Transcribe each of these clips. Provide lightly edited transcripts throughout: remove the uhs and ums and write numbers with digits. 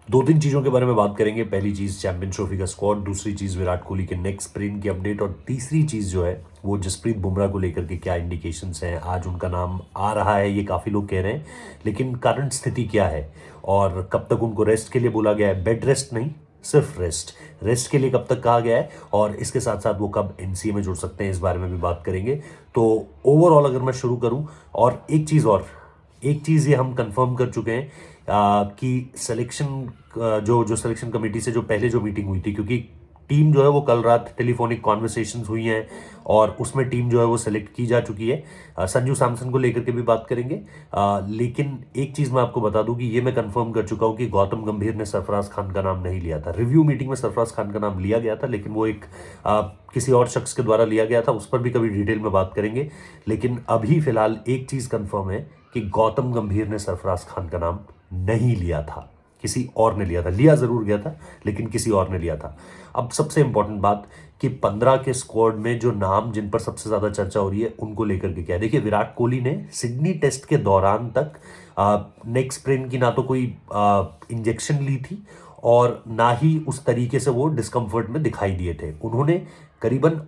दो तीन चीज़ों के बारे में बात करेंगे। पहली चीज़ चैंपियंस ट्रॉफी का स्क्वाड, दूसरी चीज़ विराट कोहली के नेक्स्ट स्प्रिंट की अपडेट, और तीसरी चीज़ जो है वो जसप्रीत बुमराह को लेकर के क्या इंडिकेशंस हैं। आज उनका नाम आ रहा है, ये काफ़ी लोग कह रहे हैं, लेकिन करंट स्थिति क्या है और कब तक उनको रेस्ट के लिए बोला गया है। बेड रेस्ट नहीं, सिर्फ रेस्ट के लिए कब तक कहा गया है, और इसके साथ साथ वो कब एनसीए में जुड़ सकते हैं, इस बारे में भी बात करेंगे। तो ओवरऑल अगर मैं शुरू करूं, और एक चीज़ ये हम कंफर्म कर चुके हैं कि सिलेक्शन जो जो सिलेक्शन कमेटी से जो पहले जो मीटिंग हुई थी, क्योंकि टीम जो है वो कल रात टेलीफोनिक कॉन्वर्सेशंस हुई हैं और उसमें टीम जो है वो सिलेक्ट की जा चुकी है। संजू सैमसन को लेकर के भी बात करेंगे। लेकिन एक चीज़ मैं आपको बता दूं कि ये मैं कंफर्म कर चुका हूं कि गौतम गंभीर ने सरफराज खान का नाम नहीं लिया था। रिव्यू मीटिंग में सरफराज खान का नाम लिया गया था, लेकिन वो एक किसी और शख्स के द्वारा लिया गया था, उस पर भी कभी डिटेल में बात करेंगे। लेकिन अभी फिलहाल एक चीज़ कंफर्म है कि गौतम गंभीर ने सरफराज खान का नाम नहीं लिया था, किसी और ने लिया था। लिया जरूर गया था, लेकिन किसी और ने लिया था। अब सबसे इंपॉर्टेंट बात कि 15 के स्क्वाड में जो नाम जिन पर सबसे ज्यादा चर्चा हो रही है उनको लेकर के क्या है। देखिए, विराट कोहली ने सिडनी टेस्ट के दौरान तक नेक स्प्रेन की ना तो कोई इंजेक्शन ली थी और ना ही उस तरीके से वो डिस्कम्फर्ट में दिखाई दिए थे। उन्होंने करीबन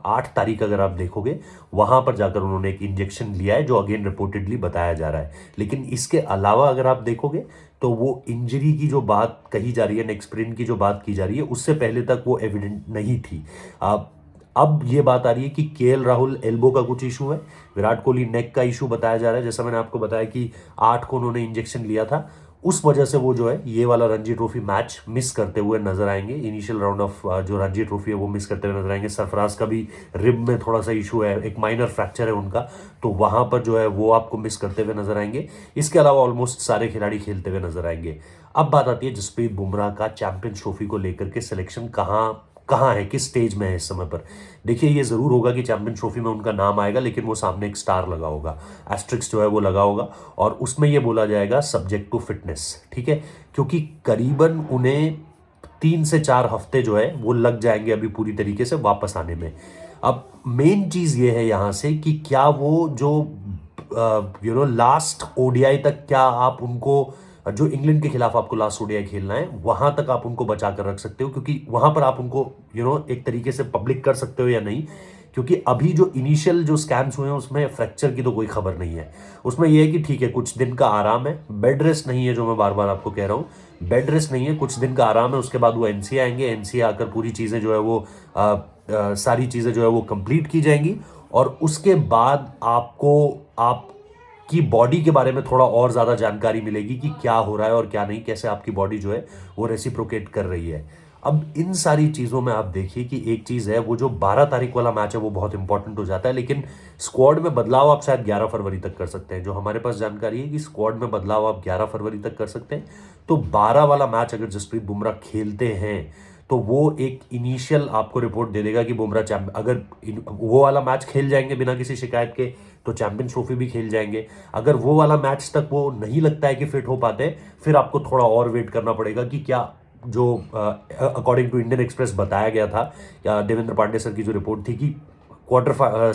8 तारीख अगर आप देखोगे, वहां पर जाकर उन्होंने एक इंजेक्शन लिया है, जो अगेन रिपोर्टेडली बताया जा रहा है। लेकिन इसके अलावा अगर आप देखोगे तो वो इंजरी की जो बात कही जा रही है, नेक स्प्रेन की जो बात की जा रही है, उससे पहले तक वो एविडेंट नहीं थी। अब ये बात आ रही है कि केएल राहुल एल्बो का कुछ इशू है, विराट कोहली नेक का इशू बताया जा रहा है। जैसा मैंने आपको बताया कि 8 को उन्होंने इंजेक्शन लिया था, उस वजह से वो जो है ये वाला रणजी ट्रॉफी मैच मिस करते हुए नजर आएंगे। इनिशियल राउंड ऑफ जो रणजी ट्रॉफी है वो मिस करते हुए नजर आएंगे। सरफराज का भी रिब में थोड़ा सा इशू है, एक माइनर फ्रैक्चर है उनका, तो वहां पर जो है वो आपको मिस करते हुए नजर आएंगे। इसके अलावा ऑलमोस्ट सारे खिलाड़ी खेलते हुए नजर आएंगे। अब बात आती है जसप्रीत बुमराह का चैंपियंस ट्रॉफी को लेकर के सिलेक्शन कहाँ कहाँ है, किस स्टेज में है इस समय पर। देखिए, ये जरूर होगा कि चैंपियंस ट्रॉफी में उनका नाम आएगा, लेकिन वो सामने एक स्टार लगा होगा, एस्ट्रिक्स जो है वो लगा होगा, और उसमें ये बोला जाएगा सब्जेक्ट टू फिटनेस। ठीक है, क्योंकि करीबन उन्हें 3 से 4 हफ्ते जो है वो लग जाएंगे अभी पूरी तरीके से वापस आने में। अब मेन चीज ये है यहां से कि क्या वो जो लास्ट ओडीआई तक, क्या आप उनको, जो इंग्लैंड के खिलाफ आपको लास्ट ओडीआई खेलना है, वहां तक आप उनको बचा कर रख सकते हो, क्योंकि वहां पर आप उनको एक तरीके से पब्लिक कर सकते हो या नहीं। क्योंकि अभी जो इनिशियल जो स्कैन्स हुए हैं उसमें फ्रैक्चर की तो कोई खबर नहीं है। उसमें यह है कि ठीक है, कुछ दिन का आराम है, बेड रेस्ट नहीं है, जो मैं बार बार आपको कह रहा हूं, बेड रेस्ट नहीं है, कुछ दिन का आराम है। उसके बाद वो एनसीए आएंगे, एनसीए आकर पूरी चीजें जो है वो सारी चीजें जो है वो कंप्लीट की जाएंगी, और उसके बाद आपको आपकी बॉडी के बारे में थोड़ा और ज्यादा जानकारी मिलेगी कि क्या हो रहा है और क्या नहीं, कैसे आपकी बॉडी जो है वो रेसिप्रोकेट कर रही है। अब इन सारी चीजों में आप देखिए कि एक चीज है, वो जो 12 तारीख वाला मैच है वो बहुत इंपॉर्टेंट हो जाता है, लेकिन स्क्वाड में बदलाव आप शायद 11 फरवरी तक कर सकते हैं। जो हमारे पास जानकारी है कि स्क्वाड में बदलाव आप 11 फरवरी तक कर सकते हैं। तो 12 वाला मैच अगर जसप्रीत बुमराह खेलते हैं तो वो एक इनिशियल आपको रिपोर्ट दे देगा कि बुमराह अगर वो वाला मैच खेल जाएंगे बिना किसी शिकायत के, तो चैंपियंस ट्रॉफी भी खेल जाएंगे। अगर वो वाला मैच तक वो नहीं लगता है कि फिट हो पाते, फिर आपको थोड़ा और वेट करना पड़ेगा कि क्या जो अकॉर्डिंग टू इंडियन एक्सप्रेस बताया गया था, देवेंद्र पांडे सर की जो रिपोर्ट थी कि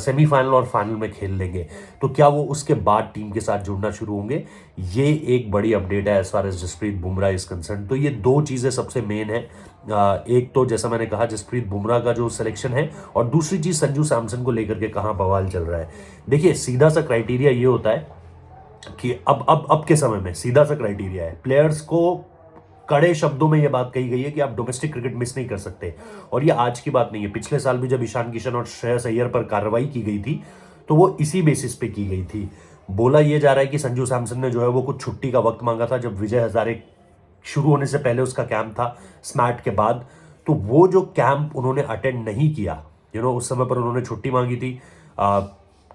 सेमीफाइनल और फाइनल में खेल लेंगे, तो क्या वो उसके बाद टीम के साथ जुड़ना शुरू होंगे। ये एक बड़ी अपडेट है as far as Jasprit Bumrah is concern. तो ये दो चीजें सबसे मेन है। एक तो जैसा मैंने कहा जसप्रीत बुमराह का जो सिलेक्शन है, और दूसरी चीज संजू सैमसन को लेकर के कहां बवाल चल रहा है। देखिए, सीधा सा क्राइटेरिया ये होता है कि अब के समय में सीधा सा क्राइटेरिया है, प्लेयर्स को कड़े शब्दों में यह बात कही गई है कि आप डोमेस्टिक क्रिकेट मिस नहीं कर सकते। और ये आज की बात नहीं है, पिछले साल भी जब ईशान किशन और श्रेयस अय्यर पर कार्रवाई की गई थी तो वो इसी बेसिस पे की गई थी। बोला यह जा रहा है कि संजू सैमसन ने जो है वो कुछ छुट्टी का वक्त मांगा था जब विजय हजारे शुरू होने से पहले उसका कैंप था, स्मैट के बाद। तो वो जो कैंप उन्होंने अटेंड नहीं किया, उस समय पर उन्होंने छुट्टी मांगी थी।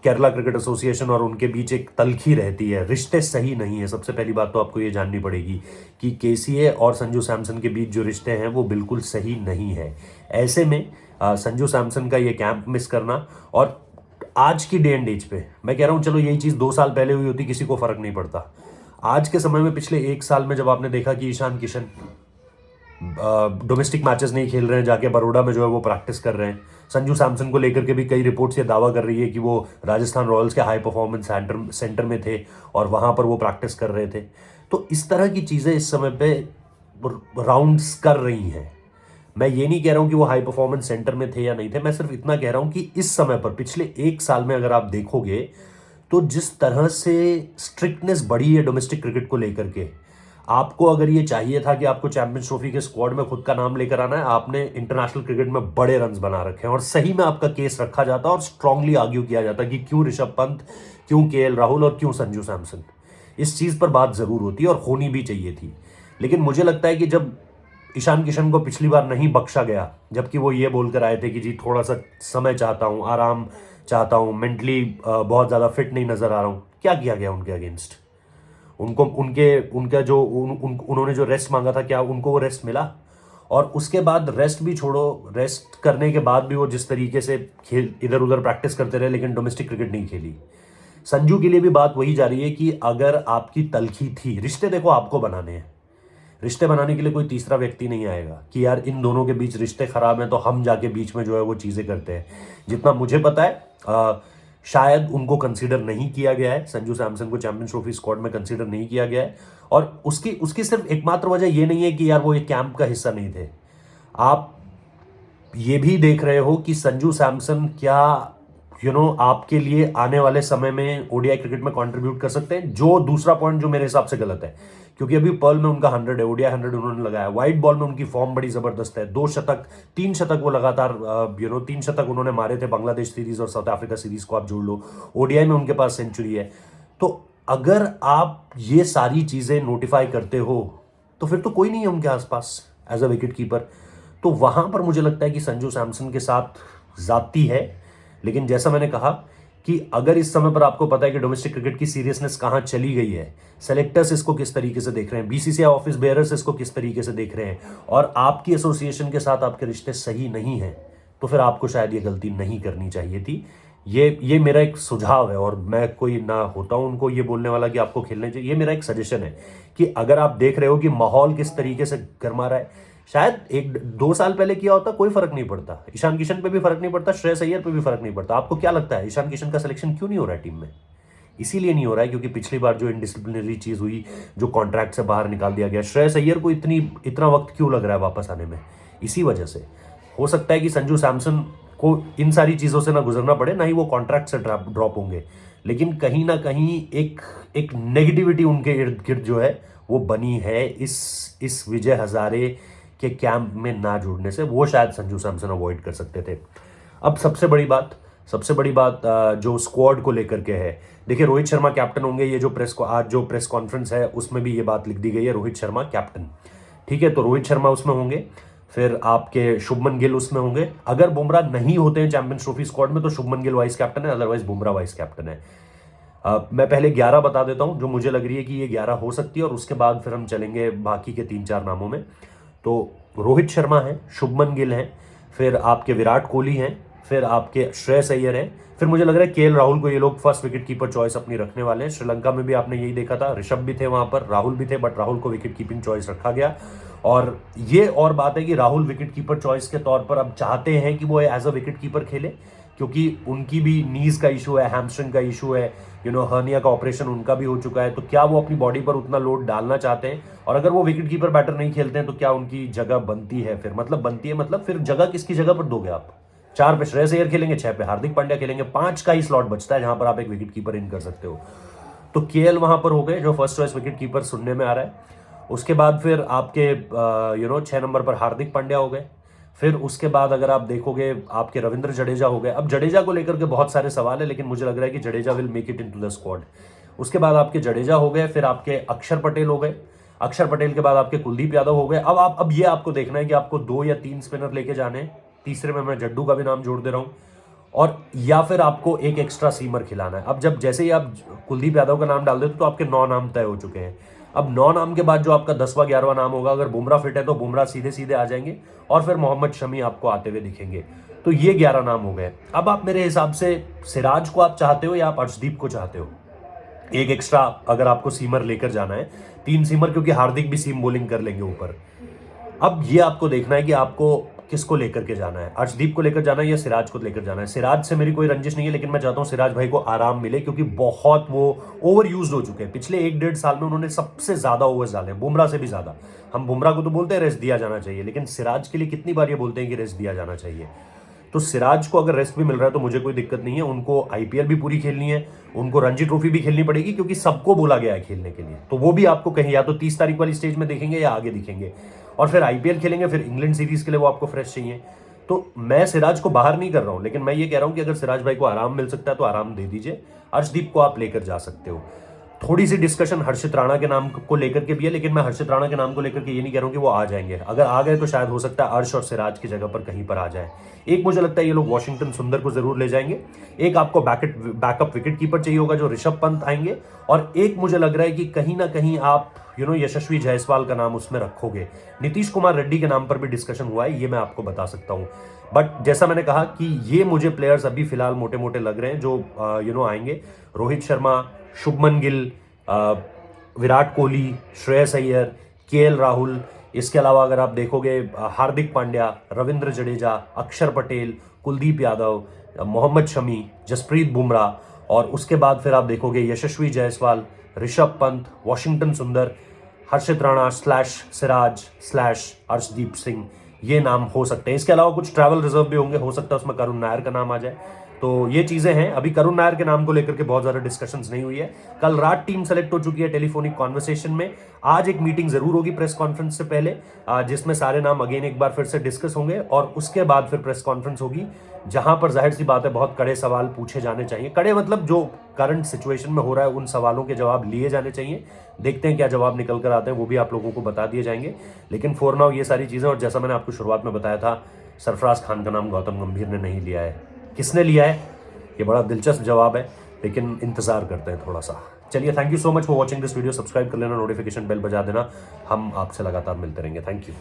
केरला क्रिकेट एसोसिएशन और उनके बीच एक तलखी रहती है, रिश्ते सही नहीं है। सबसे पहली बात तो आपको ये जाननी पड़ेगी कि केसीए और संजू सैमसन के बीच जो रिश्ते हैं वो बिल्कुल सही नहीं है। ऐसे में संजू सैमसन का ये कैंप मिस करना, और आज की डे एंड एज पे मैं कह रहा हूं, चलो यही चीज 2 साल पहले हुई होती किसी को फर्क नहीं पड़ता। आज के समय में पिछले 1 साल में जब आपने देखा कि ईशान किशन डोमेस्टिक मैचेस नहीं खेल रहे हैं, जाके बड़ौदा में जो है वो प्रैक्टिस कर रहे हैं। संजू सैमसन को लेकर के भी कई रिपोर्ट्स ये दावा कर रही है कि वो राजस्थान रॉयल्स के हाई परफॉर्मेंस सेंटर में थे और वहां पर वो प्रैक्टिस कर रहे थे। तो इस तरह की चीज़ें इस समय पे राउंड्स कर रही हैं। मैं ये नहीं कह रहा हूं कि वो हाई परफॉर्मेंस सेंटर में थे या नहीं थे, मैं सिर्फ इतना कह रहा हूं कि इस समय पर पिछले 1 साल में अगर आप देखोगे तो जिस तरह से स्ट्रिक्टनेस बढ़ी है डोमेस्टिक क्रिकेट को लेकर के, आपको अगर ये चाहिए था कि आपको चैंपियंस ट्रॉफी के स्क्वाड में खुद का नाम लेकर आना है, आपने इंटरनेशनल क्रिकेट में बड़े रन्स बना रखे हैं और सही में आपका केस रखा जाता और स्ट्रांगली आर्ग्यू किया जाता कि क्यों ऋषभ पंत, क्यों केएल राहुल और क्यों संजू सैमसन। इस चीज पर बात जरूर होती और होनी भी चाहिए थी। लेकिन मुझे लगता है कि जब ईशान किशन को पिछली बार नहीं बख्शा गया, जबकि वो ये बोलकर आए थे कि जी थोड़ा सा समय चाहता हूं, आराम चाहता हूं, मेंटली बहुत ज़्यादा फिट नहीं नज़र आ रहा हूं, क्या किया गया उनके अगेंस्ट? उनको उनका जो उन्होंने जो रेस्ट मांगा था, क्या उनको वो रेस्ट मिला? और उसके बाद रेस्ट भी छोड़ो, रेस्ट करने के बाद भी वो जिस तरीके से खेल इधर उधर प्रैक्टिस करते रहे लेकिन डोमेस्टिक क्रिकेट नहीं खेली। संजू के लिए भी बात वही जा रही है कि अगर आपकी तलखी थी, रिश्ते देखो आपको बनाने हैं, रिश्ते बनाने के लिए कोई तीसरा व्यक्ति नहीं आएगा कि यार इन दोनों के बीच रिश्ते खराब हैं तो हम जाके बीच में जो है वो चीज़ें करते हैं। जितना मुझे पता है शायद उनको कंसीडर नहीं किया गया है, संजू सैमसन को चैंपियंस ट्रॉफी स्क्वाड में कंसीडर नहीं किया गया है। और उसकी उसकी सिर्फ एकमात्र वजह ये नहीं है कि यार वो एक कैंप का हिस्सा नहीं थे। आप ये भी देख रहे हो कि संजू सैमसन क्या आपके लिए आने वाले समय में ओडीआई क्रिकेट में कंट्रीब्यूट कर सकते हैं। जो दूसरा पॉइंट जो मेरे हिसाब से गलत है, क्योंकि अभी पर्ल में उनका 100 है, ओडीआई 100 उन्होंने लगाया, व्हाइट बॉल में उनकी फॉर्म बड़ी जबरदस्त है, 2 शतक 3 शतक वो लगातार 3 शतक उन्होंने मारे थे बांग्लादेश सीरीज और साउथ अफ्रीका सीरीज को आप जोड़ लो, ओडीआई में उनके पास सेंचुरी है। तो अगर आप ये सारी चीजें नोटिफाई करते हो तो फिर तो कोई नहीं है उनके आसपास एज अ विकेट कीपर। तो वहां पर मुझे लगता है कि संजू सैमसन के साथ जाती है। लेकिन जैसा मैंने कहा कि अगर इस समय पर आपको पता है कि डोमेस्टिक क्रिकेट की सीरियसनेस कहां चली गई है, सेलेक्टर्स इसको किस तरीके से देख रहे हैं, बीसीसीआई ऑफिस बेयरर्स इसको किस तरीके से देख रहे हैं, और आपकी एसोसिएशन के साथ आपके रिश्ते सही नहीं है, तो फिर आपको शायद ये गलती नहीं करनी चाहिए थी। ये मेरा एक सुझाव है, और मैं कोई ना होता हूं उनको ये बोलने वाला कि आपको खेलने चाहिए। ये मेरा एक सजेशन है कि अगर आप देख रहे हो कि माहौल किस तरीके से गर्मा रहा है, शायद 1-2 साल पहले किया होता कोई फर्क नहीं पड़ता, ईशान किशन पे भी फर्क नहीं पड़ता, श्रेयस अय्यर पे भी फर्क नहीं पड़ता। आपको क्या लगता है ईशान किशन का सिलेक्शन क्यों नहीं हो रहा है टीम में? इसीलिए नहीं हो रहा है क्योंकि पिछली बार जो इनडिसिप्लिनरी चीज हुई, जो कॉन्ट्रैक्ट से बाहर निकाल दिया गया, श्रेयस अय्यर को इतना वक्त क्यों लग रहा है वापस आने में? इसी वजह से हो सकता है कि संजू सैमसन को इन सारी चीजों से ना गुजरना पड़े, ना ही वो कॉन्ट्रैक्ट से ड्रॉप होंगे, लेकिन कहीं ना कहीं एक नेगेटिविटी उनके इर्द गिर्द जो है वो बनी है इस विजय हजारे के कैंप में ना जुड़ने से। वो शायद संजू सैमसन अवॉइड कर सकते थे। अब सबसे बड़ी बात जो स्क्वाड को लेकर के है, देखिए रोहित शर्मा कैप्टन होंगे। ये जो आज जो प्रेस कॉन्फ्रेंस है उसमें भी ये बात लिख दी गई है, रोहित शर्मा कैप्टन, ठीक है। तो रोहित शर्मा उसमें होंगे, फिर आपके शुभमन गिल उसमें होंगे। अगर बुमराह नहीं होते हैं चैंपियंस ट्रॉफी स्क्वाड में तो शुभमन गिल वाइस कैप्टन है, अदरवाइज बुमराह वाइस कैप्टन है। मैं पहले 11 बता देता हूं जो मुझे लग रही है कि ये 11 हो सकती है, और उसके बाद फिर हम चलेंगे बाकी के 3-4 नामों में। तो रोहित शर्मा है, शुभमन गिल हैं, फिर आपके विराट कोहली हैं, फिर आपके श्रेयस अय्यर हैं, फिर मुझे लग रहा है केएल राहुल को ये लोग फर्स्ट विकेट कीपर चॉइस अपनी रखने वाले हैं। श्रीलंका में भी आपने यही देखा था, ऋषभ भी थे वहां पर, राहुल भी थे, बट राहुल को विकेट कीपिंग चॉइस रखा गया। और ये और बात है कि राहुल विकेट कीपर चॉइस के तौर पर अब चाहते हैं कि वो एज अ विकेट कीपर खेले, क्योंकि उनकी भी नीज का इशू है, हैमस्ट्रिंग का इशू है, हर्निया का ऑपरेशन उनका भी हो चुका है। तो क्या वो अपनी बॉडी पर उतना लोड डालना चाहते हैं? और अगर वो विकेट कीपर बैटर नहीं खेलते हैं तो क्या उनकी जगह बनती है? फिर जगह किसकी जगह पर दोगे आप? 4 पे श्रेयस अय्यर खेलेंगे, 6 पे हार्दिक पांड्या खेलेंगे, 5 का ही स्लॉट बचता है जहां पर आप एक विकेट कीपर इन कर सकते हो। तो केएल वहां पर हो गए जो फर्स्ट चॉइस विकेट कीपर सुनने में आ रहा है। उसके बाद फिर आपके 6 नंबर पर हार्दिक पांड्या हो गए। फिर उसके बाद अगर आप देखोगे आपके रविंद्र जडेजा हो गए। अब जडेजा को लेकर के बहुत सारे सवाल है, लेकिन मुझे लग रहा है कि Jadeja will make it into the squad. उसके बाद आपके जडेजा हो गए, फिर आपके अक्षर पटेल हो गए, अक्षर पटेल के बाद आपके कुलदीप यादव हो गए। अब ये आपको देखना है कि आपको 2 या 3 स्पिनर लेके जाने हैं, तीसरे में मैं जड्डू का भी नाम जोड़ दे रहा हूं, और या फिर आपको एक एक्स्ट्रा सीमर खिलाना है। अब जैसे ही आप कुलदीप यादव का नाम डाल देते तो आपके 9 नाम तय हो चुके हैं। अब 9 नाम के बाद जो आपका 10वां 11वां नाम होगा, अगर बुमराह फिट है तो बुमराह सीधे सीधे आ जाएंगे, और फिर मोहम्मद शमी आपको आते हुए दिखेंगे। तो ये 11 नाम हो गए। अब आप मेरे हिसाब से सिराज को आप चाहते हो या आप अर्शदीप को चाहते हो? एक एक्स्ट्रा अगर आपको सीमर लेकर जाना है, 3 सीमर, क्योंकि हार्दिक भी सीम बॉलिंग कर लेंगे ऊपर। अब ये आपको देखना है कि आपको किसको लेकर के जाना है, अर्शदीप को लेकर जाना है या सिराज को लेकर जाना है। सिराज से मेरी कोई रंजिश नहीं है, लेकिन मैं चाहता हूं सिराज भाई को आराम मिले, क्योंकि बहुत वो ओवर यूज हो चुके हैं। पिछले 1-1.5 साल में उन्होंने सबसे ज्यादा ओवर्स डाले, बुमराह से भी ज्यादा। हम बुमराह को तो बोलते हैं रेस्ट दिया जाना चाहिए, लेकिन सिराज के लिए कितनी बार ये बोलते हैं कि रेस्ट दिया जाना चाहिए। तो सिराज को अगर रेस्ट भी मिल रहा है तो मुझे कोई दिक्कत नहीं है। उनको आईपीएल भी पूरी खेलनी है, उनको रणजी ट्रॉफी भी खेलनी पड़ेगी, क्योंकि सबको बोला गया है खेलने के लिए। तो वो भी आपको कहीं या तो 30 तारीख वाली स्टेज में देखेंगे या आगे दिखेंगे, और फिर आईपीएल खेलेंगे, फिर इंग्लैंड सीरीज के लिए वो आपको फ्रेश चाहिए। तो मैं सिराज को बाहर नहीं कर रहा हूं, लेकिन मैं ये कह रहा हूं कि अगर सिराज भाई को आराम मिल सकता है तो आराम दे दीजिए। अर्शदीप को आप लेकर जा सकते हो। थोड़ी सी डिस्कशन हर्षित राणा के नाम को लेकर के भी है, लेकिन मैं हर्षित राणा के नाम को लेकर के ये नहीं कह रहा हूं कि वो आ जाएंगे। अगर आ गए तो शायद हो सकता है अर्श और सिराज की जगह पर कहीं पर आ जाए। एक मुझे लगता है ये लोग वॉशिंगटन सुंदर को जरूर ले जाएंगे। एक आपको बैकअप विकेट कीपर चाहिए होगा जो ऋषभ पंत आएंगे, और एक मुझे लग रहा है कि कहीं ना कहीं आप यशस्वी जायसवाल का नाम उसमें रखोगे। नीतीश कुमार रेड्डी के नाम पर भी डिस्कशन हुआ है, ये मैं आपको बता सकता हूं। बट जैसा मैंने कहा कि ये मुझे प्लेयर्स अभी फिलहाल मोटे मोटे लग रहे हैं जो आएंगे। रोहित शर्मा, शुभमन गिल, विराट कोहली, श्रेयस अय्यर, केएल राहुल, इसके अलावा अगर आप देखोगे हार्दिक पांड्या, रविंद्र जडेजा, अक्षर पटेल, कुलदीप यादव, मोहम्मद शमी, जसप्रीत बुमराह, और उसके बाद फिर आप देखोगे यशस्वी जायसवाल, ऋषभ पंत, वॉशिंगटन सुंदर, हर्षित राणा सिराज अर्शदीप सिंह, ये नाम हो सकते हैं। इसके अलावा कुछ ट्रैवल रिजर्व भी होंगे, हो सकता है उसमें करुण नायर का नाम आ जाए। तो ये चीजें हैं। अभी करुण नायर के नाम को लेकर के बहुत ज्यादा डिस्कशंस नहीं हुई है। कल रात टीम सेलेक्ट हो चुकी है टेलीफोनिक कॉन्वर्सेशन में। आज एक मीटिंग जरूर होगी प्रेस कॉन्फ्रेंस से पहले, जिसमें सारे नाम अगेन एक बार फिर से डिस्कस होंगे, और उसके बाद फिर प्रेस कॉन्फ्रेंस होगी, जहां पर जाहिर सी बात है बहुत कड़े सवाल पूछे जाने चाहिए। कड़े मतलब जो करंट सिचुएशन में हो रहा है उन सवालों के जवाब लिए जाने चाहिए। देखते हैं क्या जवाब निकल कर आते हैं, वो भी आप लोगों को बता दिए जाएंगे। लेकिन फॉर नाउ ये सारी चीजें, और जैसा मैंने आपको शुरुआत में बताया था, सरफराज खान का नाम गौतम गंभीर ने नहीं लिया है। किसने लिया है, ये बड़ा दिलचस्प जवाब है, लेकिन इंतजार करते हैं थोड़ा सा। चलिए, thank you so much for watching this video. Subscribe कर लेना, नोटिफिकेशन बेल बजा देना। हम आपसे लगातार मिलते रहेंगे। Thank you.